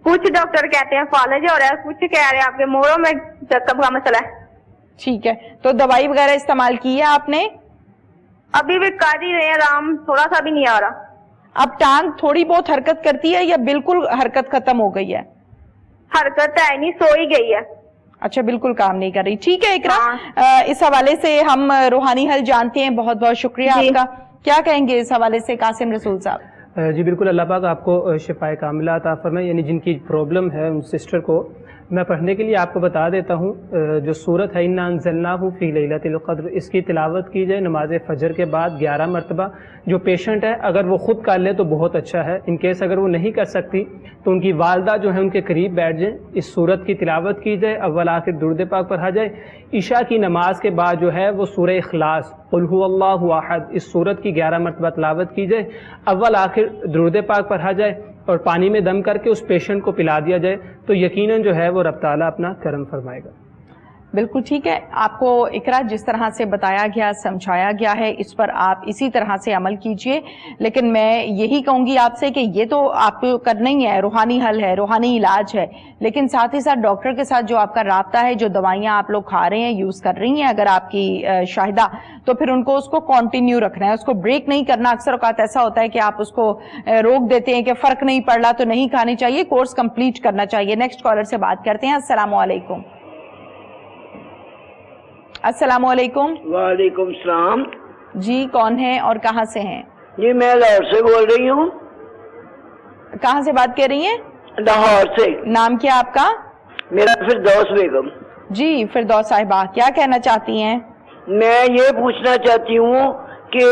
کچھ ڈاکٹر کہتے ہیں فالج ہو رہا ہے، کچھ کہہ رہے ہیں آپ کے موڑوں میں زخم کا مسئلہ ہے۔ ٹھیک ہے، تو دوائی وغیرہ استعمال کی ہے آپ نے؟ ابھی بھی کر ہی رہے ہیں، آرام تھوڑا سا بھی نہیں آ رہا۔ اب ٹانگ تھوڑی بہت حرکت کرتی ہے یا بالکل حرکت ختم ہو گئی ہے؟ حرکت ہے نہیں، سو ہی گئی ہے۔ اچھا، بالکل کام نہیں کر رہی۔ ٹھیک ہے اقرا، اس حوالے سے ہم روحانی حل جانتے ہیں، بہت بہت شکریہ آپ کا۔ کیا کہیں گے اس حوالے سے قاسم رسول صاحب؟ جی بالکل، اللہ پاک آپ کو شفائے کاملہ عطا فرمائے۔ یعنی جن کی پرابلم ہے ان سسٹر کو میں پڑھنے کے لیے آپ کو بتا دیتا ہوں، جو سورت ہے اِنَّا أَنزَلْنَاهُ فِي لَيْلَةِ الْقَدْرِ، اس کی تلاوت کی جائے نماز فجر کے بعد 11 مرتبہ۔ جو پیشنٹ ہے اگر وہ خود کر لے تو بہت اچھا ہے، ان کیس اگر وہ نہیں کر سکتی تو ان کی والدہ جو ہے ان کے قریب بیٹھ جائیں، اس سورت کی تلاوت کی جائے، اول آخر درود پاک پڑھا جائے۔ عشاء کی نماز کے بعد جو ہے وہ سورہ اخلاص قل هو اللہ احد، اس سورت کی 11 مرتبہ تلاوت کی جائے، اول آخر درود پاک پڑھا جائے اور پانی میں دم کر کے اس پیشنٹ کو پلا دیا جائے، تو یقیناً جو ہے وہ رب تعالیٰ اپنا کرم فرمائے گا۔ بالکل ٹھیک ہے، آپ کو اقرا جس طرح سے بتایا گیا، سمجھایا گیا ہے، اس پر آپ اسی طرح سے عمل کیجئے۔ لیکن میں یہی کہوں گی آپ سے کہ یہ تو آپ کو کرنا ہی ہے، روحانی حل ہے، روحانی علاج ہے، لیکن ساتھ ہی ساتھ ڈاکٹر کے ساتھ جو آپ کا رابطہ ہے، جو دوائیاں آپ لوگ کھا رہے ہیں، یوز کر رہی ہیں اگر آپ کی شاہدہ، تو پھر ان کو اس کو کنٹینیو رکھنا ہے، اس کو بریک نہیں کرنا۔ اکثر اوقات ایسا ہوتا ہے کہ آپ اس کو روک دیتے ہیں کہ فرق نہیں پڑ رہا تو نہیں کھانی چاہیے، کورس کمپلیٹ کرنا چاہیے۔ نیکسٹ کالر سے بات کرتے ہیں۔ السلام علیکم۔ السلام علیکم۔ وعلیکم السلام۔ جی کون ہیں اور کہاں سے ہیں؟ جی میں لاہور سے بول رہی ہوں۔ کہاں سے بات کر رہی ہیں؟ لاہور سے۔ نام کیا آپ کا؟ میرا فردوس بیگم۔ جی فردوس صاحبہ، کیا کہنا چاہتی ہیں؟ میں یہ پوچھنا چاہتی ہوں کہ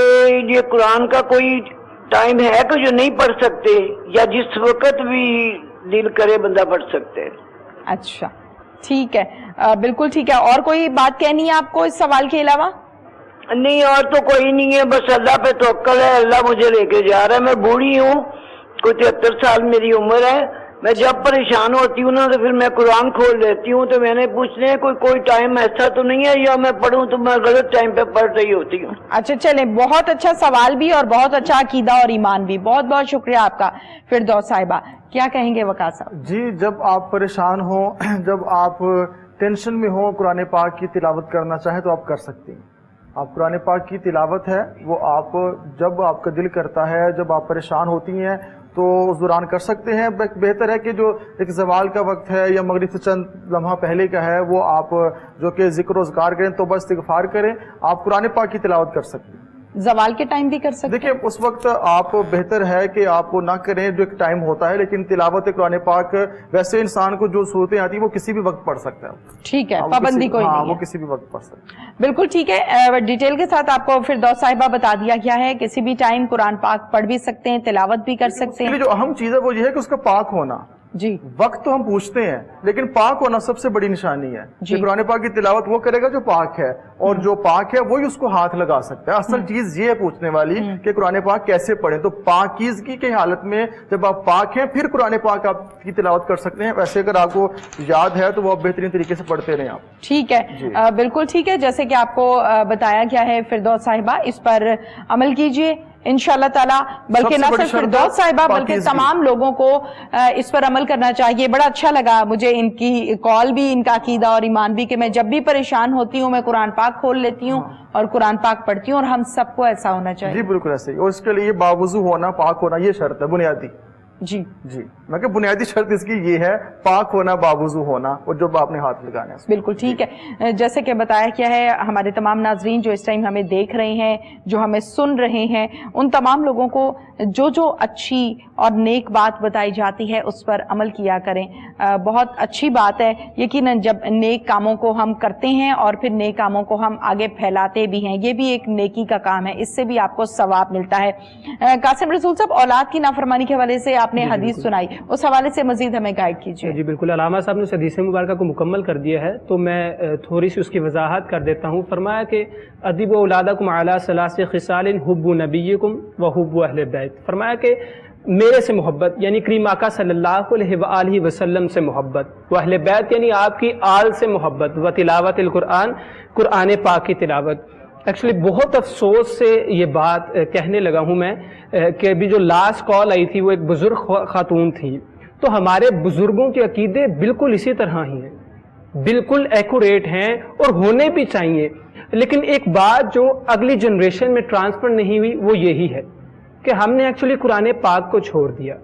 یہ قرآن کا کوئی ٹائم ہے کہ جو نہیں پڑھ سکتے یا جس وقت بھی دل کرے بندہ پڑھ سکتے ہیں؟ اچھا ٹھیک ہے، بالکل ٹھیک ہے. اور کوئی بات کہنی ہے آپ کو اس سوال کے علاوہ؟ نہیں اور تو کوئی نہیں ہے، بس اللہ پہ توکل ہے، اللہ مجھے لے کے جا رہا ہے. میں بوڑھی ہوں، کوئی 73 سال میری عمر ہے. میں جب پریشان ہوتی ہوں نا تو پھر میں قرآن کھول لیتی ہوں. تو میں نے پوچھنے کوئی ٹائم ایسا تو نہیں ہے یا میں پڑھوں تو میں غلط ٹائم پہ پڑھ رہی ہوتی ہوں؟ اچھا چلیں، بہت اچھا سوال بھی اور بہت اچھا عقیدہ اور ایمان بھی. بہت بہت شکریہ آپ کا. فردوس صاحبہ کیا کہیں گے وقاص صاحب؟ جی، جب آپ پریشان ہوں، جب آپ ٹینشن میں ہوں، قرآن پاک کی تلاوت کرنا چاہیں تو آپ کر سکتے ہیں. آپ قرآن پاک کی تلاوت ہے وہ آپ جب آپ کا دل کرتا ہے، جب آپ پریشان ہوتی ہیں تو اس دوران کر سکتے ہیں. بہتر ہے کہ جو ایک زوال کا وقت ہے یا مغرب سے چند لمحہ پہلے کا ہے وہ آپ جو کہ ذکر و اذکار کریں، توبہ استغفار کریں. آپ قرآن پاک کی تلاوت کر سکتے ہیں. زوال کے ٹائم بھی کر سکتے ہیں؟ دیکھیں اس وقت آپ بہتر ہے کہ آپ کو نہ کریں، جو ایک ٹائم ہوتا ہے، لیکن تلاوت قرآن پاک ویسے انسان کو جو صورتیں آتی ہیں وہ کسی بھی وقت پڑھ سکتا ہے. ٹھیک ہے، پابندی کوئی نہیں ہے. وہ کسی بھی وقت پڑھ سکتا ہے. بالکل ٹھیک ہے. ڈیٹیل کے ساتھ آپ کو فردوس صاحبہ بتا دیا گیا ہے. کسی بھی ٹائم قرآن پاک پڑھ بھی سکتے ہیں، تلاوت بھی کر سکتے ہیں. جو اہم چیز ہے وہ یہ ہے کہ اس کا پاک ہونا. جی، وقت تو ہم پوچھتے ہیں لیکن پاک ہونا سب سے بڑی نشانی ہے. جی، قرآن پاک کی تلاوت وہ کرے گا جو پاک ہے، اور جو پاک ہے وہی اس کو ہاتھ لگا سکتا ہے. اصل چیز یہ ہے پوچھنے والی کہ قرآن پاک کیسے پڑھیں. تو پاکیزگی کی حالت میں جب آپ پاک ہیں پھر قرآن پاک آپ کی تلاوت کر سکتے ہیں. ویسے اگر آپ کو یاد ہے تو وہ آپ بہترین طریقے سے پڑھتے رہیں. آپ ٹھیک ہے، بالکل ٹھیک ہے. جیسے کہ آپ کو بتایا گیا ہے فردوس صاحبہ، اس پر عمل کیجئے انشاءاللہ تعالی. بلکہ نہ صرف فردوس صاحبہ بلکہ تمام لوگوں کو اس پر عمل کرنا چاہیے. بڑا اچھا لگا مجھے ان کی کال بھی، ان کا عقیدہ اور ایمان بھی، کہ میں جب بھی پریشان ہوتی ہوں میں قرآن پاک کھول لیتی ہوں اور قرآن پاک پڑھتی ہوں، اور ہم سب کو ایسا ہونا چاہیے. جی بالکل ایسے ہی. اور اس کے لیے باوضو ہونا، پاک ہونا، یہ شرط ہے بنیادی. جی جی، میں کہ بنیادی شرط اس کی یہ ہے پاک ہونا، باوضو ہونا، اور جب آپ نے ہاتھ لگانا ہے. بالکل ٹھیک ہے. جیسے کہ بتایا کیا ہے، ہمارے تمام ناظرین جو اس ٹائم ہمیں دیکھ رہے ہیں، جو ہمیں سن رہے ہیں، ان تمام لوگوں کو جو اچھی اور نیک بات بتائی جاتی ہے اس پر عمل کیا کریں. بہت اچھی بات ہے یقیناً جب نیک کاموں کو ہم کرتے ہیں اور پھر نیک کاموں کو ہم آگے پھیلاتے بھی ہیں. یہ بھی ایک نیکی کا کام ہے، اس سے بھی آپ کو ثواب ملتا ہے. قاسم رسول صاحب، اولاد کی نافرمانی کے حوالے سے آپ نے حدیث سنائی، اس حوالے سے مزید ہمیں گائیڈ کیجیے. جی بالکل، علامہ صاحب نے اس حدیث مبارکہ کو مکمل کر دیا ہے تو میں تھوڑی سی اس کی وضاحت کر دیتا ہوں. فرمایا کہ ادیبوا اولادکم علی ثلاث خصال حب نبیکم و حب اہل بیت. فرمایا کہ میرے سے محبت یعنی کریم آقا صلی اللہ علیہ وآلہ وسلم سے محبت، و اہل بیت یعنی آپ کی آل سے محبت، و تلاوت القرآن، قرآن پاک کی تلاوت. ایکچولی بہت افسوس سے یہ بات کہنے لگا ہوں میں کہ ابھی جو لاسٹ کال آئی تھی وہ ایک بزرگ خاتون تھی. تو ہمارے بزرگوں کے عقیدے بالکل اسی طرح ہی ہیں، بالکل ایکوریٹ ہیں اور ہونے بھی چاہیے. لیکن ایک بات جو اگلی جنریشن میں ٹرانسفر نہیں ہوئی وہ یہی ہے کہ ہم نے ایکچولی قرآن پاک کو چھوڑ دیا.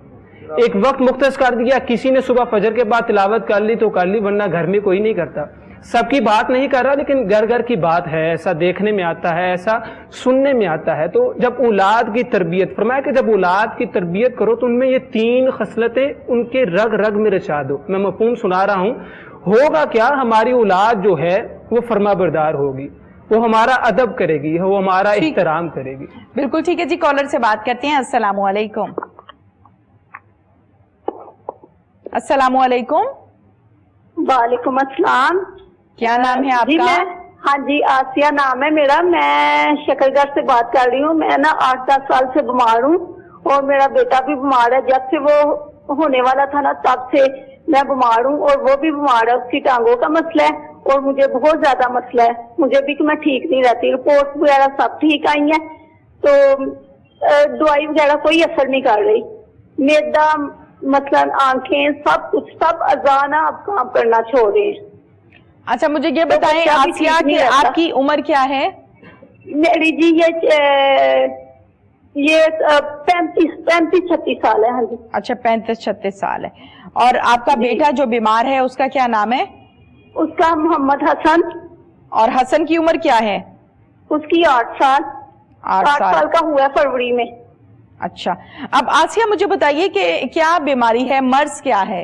ایک وقت مختص کر دیا، کسی نے صبح فجر کے بعد تلاوت کر لی تو کر لی، ورنہ گھر میں کوئی نہیں کرتا. سب کی بات نہیں کر رہا لیکن گھر گھر کی بات ہے، ایسا دیکھنے میں آتا ہے، ایسا سننے میں آتا ہے. تو جب اولاد کی تربیت، فرمایا کہ جب اولاد کی تربیت کرو تو ان میں یہ 3 خصلتیں ان کے رگ رگ میں رچا دو. میں مفہوم سنا رہا ہوں. ہوگا کیا؟ ہماری اولاد جو ہے وہ فرما بردار ہوگی، وہ ہمارا ادب کرے گی، وہ ہمارا احترام کرے گی. بالکل ٹھیک ہے جی. کالر سے بات کرتے ہیں. السلام علیکم. السلام علیکم. وعلیکم السلام. کیا نام ہے آپ کا؟ ہاں جی، آسیہ نام ہے میرا. میں شکر گڑھ سے بات کر رہی ہوں. میں نا 8-10 سال سے بیمار ہوں اور میرا بیٹا بھی بیمار ہے. جب سے وہ ہونے والا تھا نا تب سے میں بیمار ہوں اور وہ بھی بیمار ہے. اس کی ٹانگوں کا مسئلہ ہے اور مجھے بہت زیادہ مسئلہ ہے. مجھے بھی کہ میں ٹھیک نہیں رہتی. رپورٹ وغیرہ سب ٹھیک آئی ہیں تو دوائی وغیرہ کوئی اثر نہیں کر رہی. میدا مثلاً آنکھیں سب کچھ سب اذان اب کام کرنا چھوڑ رہے ہیں. اچھا مجھے یہ بتائیں آسیہ کہ آپ کی عمر کیا ہے؟ میری جی یہ 35-36 سال ہے. ہاں جی. اچھا 35-36 سال ہے. اور آپ کا بیٹا جو بیمار ہے اس کا کیا نام ہے؟ اس کا محمد حسن. اور حسن کی عمر کیا ہے؟ اس کی 8 سال. 8 سال کا ہوا ہے فروری میں. اچھا اب آسیہ مجھے بتائیے کہ کیا بیماری ہے، مرض کیا ہے؟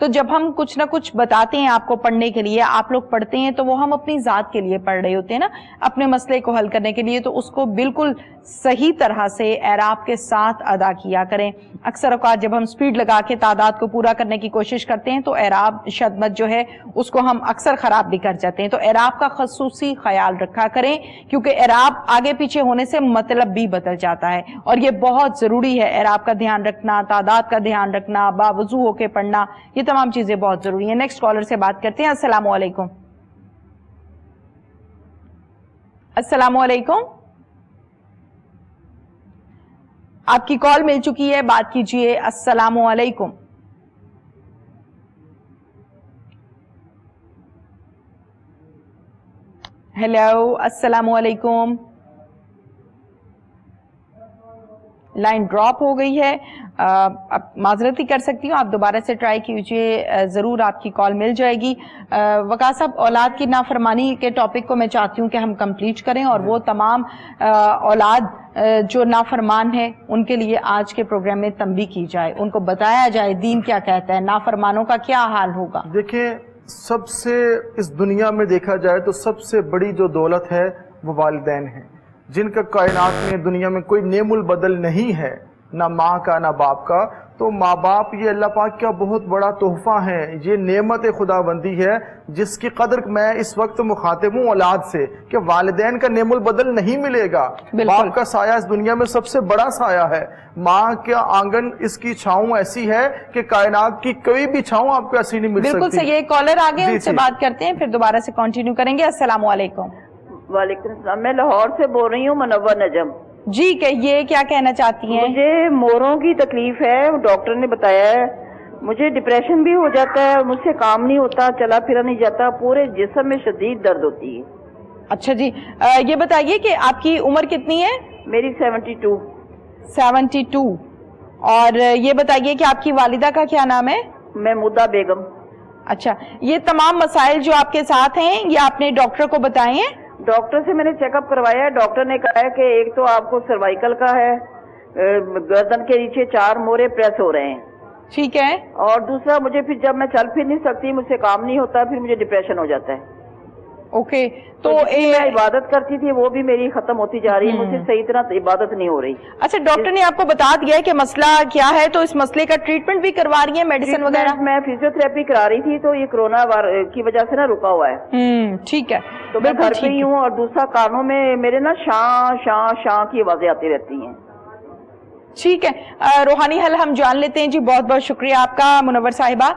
تو جب ہم کچھ نہ کچھ بتاتے ہیں آپ کو پڑھنے کے لیے, آپ لوگ پڑھتے ہیں تو وہ ہم اپنی ذات کے لیے پڑھ رہے ہوتے ہیں نا, اپنے مسئلے کو حل کرنے کے لیے, تو اس کو بالکل صحیح طرح سے اعراب کے ساتھ ادا کیا کریں. اکثر اوقات جب ہم سپیڈ لگا کے تعداد کو پورا کرنے کی کوشش کرتے ہیں تو اعراب شد مد جو ہے اس کو ہم اکثر خراب بھی کر جاتے ہیں. تو اعراب کا خصوصی خیال رکھا کریں, کیونکہ اعراب آگے پیچھے ہونے سے مطلب بھی بدل جاتا ہے, اور یہ بہت ضروری ہے. اعراب کا دھیان رکھنا, تعداد کا دھیان رکھنا, باوضو ہو کے پڑھنا, یہ تمام چیزیں بہت ضروری ہیں. نیکسٹ کالر سے بات کرتے ہیں. السلام علیکم. السلام علیکم, آپ کی کال مل چکی ہے, بات کیجئے. السلام علیکم. ہیلو, السلام علیکم. لائن ڈراپ ہو گئی ہے, اب معذرت ہی کر سکتی ہوں, آپ دوبارہ سے ٹرائی کیجئے, ضرور آپ کی کال مل جائے گی. وقاص صاحب, اولاد کی نافرمانی کے ٹاپک کو میں چاہتی ہوں کہ ہم کمپلیٹ کریں, اور وہ تمام اولاد جو نافرمان ہے ان کے لیے آج کے پروگرام میں تنبیہ کی جائے, ان کو بتایا جائے دین کیا کہتا ہے, نافرمانوں کا کیا حال ہوگا. دیکھیں, سب سے اس دنیا میں دیکھا جائے تو سب سے بڑی جو دولت ہے وہ والدین ہیں, جن کا کائنات میں دنیا میں کوئی نعم البدل نہیں ہے, نہ ماں کا نہ باپ کا. تو ماں باپ یہ اللہ پاک کا بہت بڑا تحفہ ہے, یہ نعمت خدا بندی ہے جس کی قدر میں اس وقت مخاطب ہوں اولاد سے, کہ والدین کا نعم البدل نہیں ملے گا. باپ کا سایہ اس دنیا میں سب سے بڑا سایہ ہے. ماں کا آنگن, اس کی چھاؤں ایسی ہے کہ کائنات کی کوئی بھی چھاؤں آپ کو ایسی نہیں مل سکتی. بالکل صحیح. ایک کالر آگے, ان سے بات کرتے ہیں, پھر دوبارہ سے کنٹینیو کریں گے. السلام علیکم. وعلیکم السلام, میں لاہور سے بول رہی ہوں, منور نجم. جی کہیے, کیا کہنا چاہتی ہیں؟ مجھے موروں کی تکلیف ہے, ڈاکٹر نے بتایا ہے. مجھے ڈپریشن بھی ہو جاتا ہے, مجھ سے کام نہیں ہوتا, چلا پھرا نہیں جاتا, پورے جسم میں شدید درد ہوتی ہے. اچھا جی, یہ بتائیے کہ آپ کی عمر کتنی ہے؟ میری 72. 72. اور یہ بتائیے کہ آپ کی والدہ کا کیا نام ہے؟ محمودہ بیگم. اچھا, یہ تمام مسائل جو آپ کے ساتھ ہیں یہ آپ نے ڈاکٹر کو بتائے ہیں؟ ڈاکٹر سے میں نے چیک اپ کروایا ہے. ڈاکٹر نے کہا ہے کہ ایک تو آپ کو سروائیکل کا ہے, گردن کے نیچے 4 مورے پریس ہو رہے ہیں. ٹھیک ہے. اور دوسرا, مجھے پھر جب میں چل پھر نہیں سکتی, مجھ سے کام نہیں ہوتا, پھر مجھے ڈپریشن ہو جاتا ہے. اوکے, تو میں عبادت کرتی تھی وہ بھی میری ختم ہوتی جا رہی ہے, مجھ سے صحیح طرح عبادت نہیں ہو رہی. اچھا, ڈاکٹر نے آپ کو بتا دیا ہے کہ مسئلہ کیا ہے, تو اس مسئلے کا ٹریٹمنٹ بھی کروا رہی ہیں, میڈیسن وغیرہ؟ میں فزیو تھراپی کرا رہی تھی, تو یہ کرونا کی وجہ سے نا رکا ہوا ہے. ٹھیک ہے, تو میں گھر پہ ہی ہوں. اور دوسرا, کانوں میں میرے نا شاں شاں شاں کی آوازیں آتی رہتی ہیں. ٹھیک ہے, روحانی حل ہم جان لیتے ہیں. جی بہت بہت شکریہ آپ کا منور صاحبہ.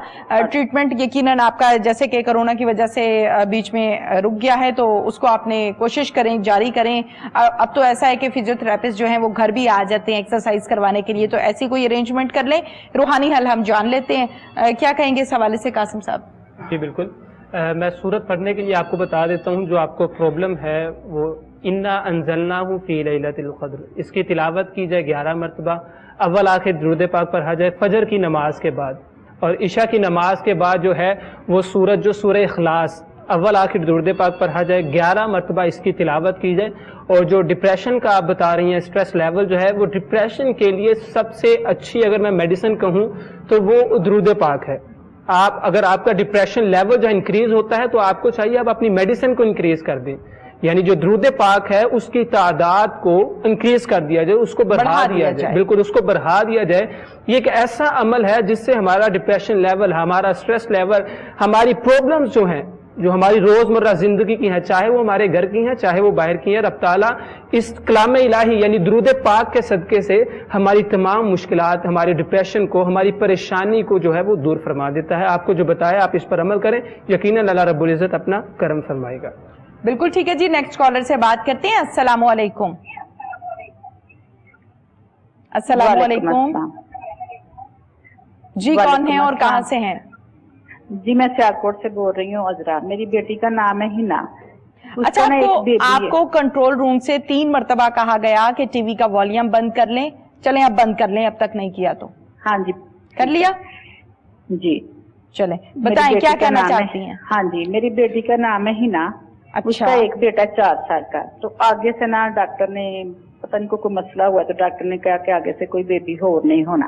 ٹریٹمنٹ یقیناً آپ کا, جیسے کہ کرونا کی وجہ سے بیچ میں رک گیا ہے, تو اس کو آپ نے کوشش کریں, جاری کریں. اب تو ایسا ہے کہ فزیو تھراپسٹ جو ہیں وہ گھر بھی آ جاتے ہیں ایکسرسائز کروانے کے لیے, تو ایسی کوئی ارینجمنٹ کر لیں. روحانی حل ہم جان لیتے ہیں. کیا کہیں گے اس حوالے سے قاسم صاحب؟ جی بالکل, میں سورت پڑھنے کے لیے آپ کو بتا دیتا ہوں. جو آپ کو پرابلم ہے وہ انا انزلناہ فی لیلۃ القدر, اس کی تلاوت کی جائے 11 مرتبہ. اول آخر درود پاک پڑھا جائے فجر کی نماز کے بعد, اور عشاء کی نماز کے بعد جو ہے وہ سورت جو سورہ اخلاص اول آخر درود پاک پڑھا جائے, 11 مرتبہ اس کی تلاوت کی جائے. اور جو ڈپریشن کا آپ بتا رہی ہیں, اسٹریس لیول جو ہے, وہ ڈپریشن کے لیے سب سے اچھی اگر میں میڈیسن کہوں تو وہ درود پاک ہے. اگر آپ کا ڈپریشن لیول جو انکریز ہوتا ہے تو آپ کو چاہیے آپ اپنی میڈیسن کو انکریز کر دیں, یعنی جو درود پاک ہے اس کی تعداد کو انکریز کر دیا جائے, اس کو بڑھا دیا جائے. بالکل, اس کو بڑھا دیا جائے. یہ ایک ایسا عمل ہے جس سے ہمارا ڈپریشن لیول, ہمارا اسٹریس لیول, ہماری پرابلمز جو ہیں جو ہماری روزمرہ زندگی کی ہیں, چاہے وہ ہمارے گھر کی ہیں چاہے وہ باہر کی ہیں, رب تعالیٰ اس کلام الہی یعنی درود پاک کے صدقے سے ہماری تمام مشکلات, ہمارے ڈپریشن کو, ہماری پریشانی کو جو ہے وہ دور فرما دیتا ہے. آپ کو جو بتایا آپ اس پر عمل کریں, یقیناً اللہ رب العزت اپنا کرم فرمائے گا. بالکل ٹھیک ہے جی, نیکسٹ کالر سے بات کرتے ہیں. السلام علیکم. السلام علیکم. جی کون ہیں اور کہاں سے ہیں؟ جی میں سیالکوٹ سے بول رہی ہوں عذرا, میری بیٹی کا نام ہے ہنا. اچھا, آپ کو کنٹرول روم سے 3 مرتبہ کہا گیا کہ ٹی وی کا والیوم بند کر لیں, چلیں اب بند کر لیں, اب تک نہیں کیا تو؟ ہاں جی کر لیا. جی چلیں بتائیں کیا کہنا چاہتی ہیں؟ ہاں جی, میری بیٹی کا نام ہے ہنا. اس کا ایک بیٹا 4 سال کا. تو آگے سے نا ڈاکٹر نے پتہ نہیں کوئی مسئلہ ہوا, تو ڈاکٹر نے کہا کہ آگے سے کوئی بیبی ہو نہیں ہونا,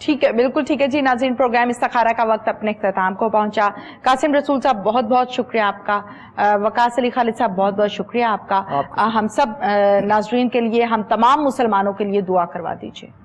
ٹھیک ہے، بالکل ٹھیک ہے جی ناظرین، پروگرام استخارہ کا وقت اپنے اختتام کو پہنچا۔ قاسم رسول صاحب بہت بہت شکریہ آپ کا، وقاص علی خالد صاحب بہت بہت شکریہ آپ کا۔ ہم سب ناظرین کے لیے، ہم تمام مسلمانوں کے لیے دعا کروا دیجیے۔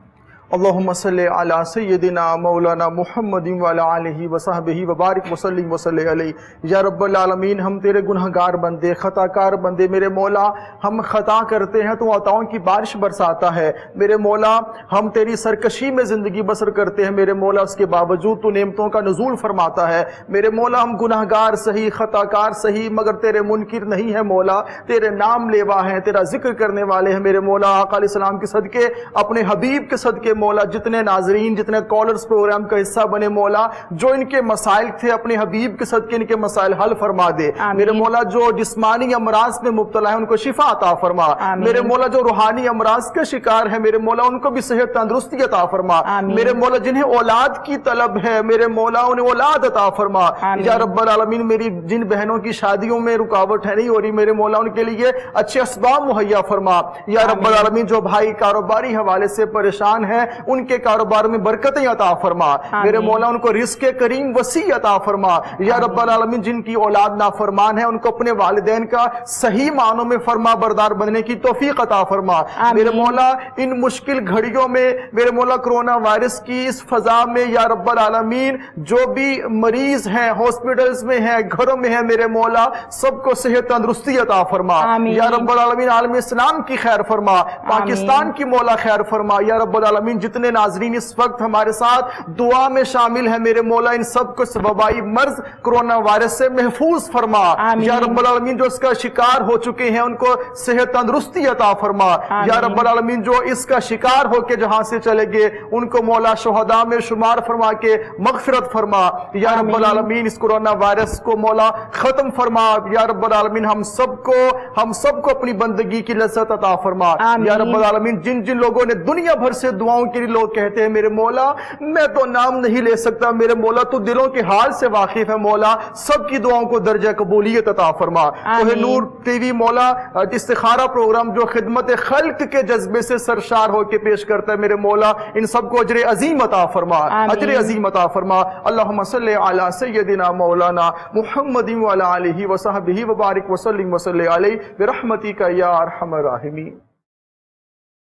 اللہم صلی علی سیدنا مولانا محمد وعلی آلہ وصحبہ وبارک وسلم وصلی علیہ۔ یا رب العالمین، ہم تیرے گنہگار بندے، خطا کار بندے، میرے مولا ہم خطا کرتے ہیں تو عطاؤں کی بارش برساتا ہے میرے مولا، ہم تیری سرکشی میں زندگی بسر کرتے ہیں میرے مولا، اس کے باوجود تو نعمتوں کا نزول فرماتا ہے میرے مولا۔ ہم گنہگار صحیح، خطا کار صحیح، مگر تیرے منکر نہیں ہے مولا، تیرے نام لیوا ہیں، تیرا ذکر کرنے والے ہیں میرے مولا۔ آقا علیہ السلام کے صدقے، اپنے حبیب کے صدقے مولا، جتنے ناظرین، جتنے کالرز پروگرام کا حصہ بنے مولا، جو ان کے مسائل تھے اپنے حبیب کے صدقے ان کے مسائل حل فرما دے میرے مولا۔ جو جسمانی امراض میں مبتلا ہے ان کو شفا عطا فرما میرے مولا۔ جو روحانی امراض کے شکار ہیں میرے مولا، ان کو بھی صحت تندرستی عطا فرما میرے مولا۔ جنہیں اولاد کی طلب ہے میرے مولا، انہیں اولاد عطا فرما یا رب العالمین۔ میری جن بہنوں کی شادیوں میں رکاوٹ ہے نہیں ہو رہی میرے مولا، ان کے لیے اچھے اسباب مہیا فرما یا رب العالمین۔ جو بھائی کاروباری حوالے سے پریشان ہیں ان کے کاروبار میں برکتیں عطا فرما میرے مولا، ان کو رزق کریم وسیع عطا فرما یا رب العالمین۔ جن کی اولاد نافرمان ہے ان کو اپنے والدین کا صحیح معنوں میں فرما بردار بننے کی توفیق عطا فرما میرے مولا۔ ان مشکل گھڑیوں میں میرے مولا، کرونا وائرس کی اس فضا میں یا رب العالمین، جو بھی مریض ہیں ہاسپٹلز میں ہیں، گھروں میں ہیں میرے مولا، سب کو صحت تندرستی عطا فرما یا رب العالمین۔ عالم اسلام کی خیر فرما، پاکستان کی مولا خیر فرما یا رب العالمین۔ جتنے ناظرین اس وقت ہمارے ساتھ دعا میں شامل ہیں میرے مولا، ان سب کو وبائی مرض کرونا وائرس سے محفوظ فرما یا رب العالمین۔ جو اس کا شکار ہو چکے ہیں ان کو صحت تندرستی عطا فرما یا رب العالمین۔ جو اس کا شکار ہو کے جہاں سے چلے گئے ان کو مولا شہداء میں شمار فرما کے مغفرت فرما یا رب العالمین۔ اس کرونا وائرس کو مولا ختم فرما یا رب العالمین۔ ہم سب کو اپنی بندگی کی لذت عطا فرما یا رب العالمین۔ جن جن لوگوں نے دنیا بھر سے دعاؤں کے لیے لوگ کہتے ہیں میرے مولا، میں تو نام نہیں لے سکتا میرے مولا، تو دلوں کے حال سے واقف ہے مولا، سب کی دعاؤں کو درجہ قبولیت عطا فرما۔ کوہ نور ٹی وی مولا استخارہ پروگرام جو خدمت خلق کے جذبے سے سرشار ہو کے پیش کرتا ہے میرے مولا، ان سب کو اجر عظیم عطا فرما، اجر عظیم عطا فرما۔ اللہم صلی علی سیدنا مولانا محمد وعلی آلہ وصحبہ وبارک وسلم وصلی علیہ برحمتک یا ارحم الراحمین۔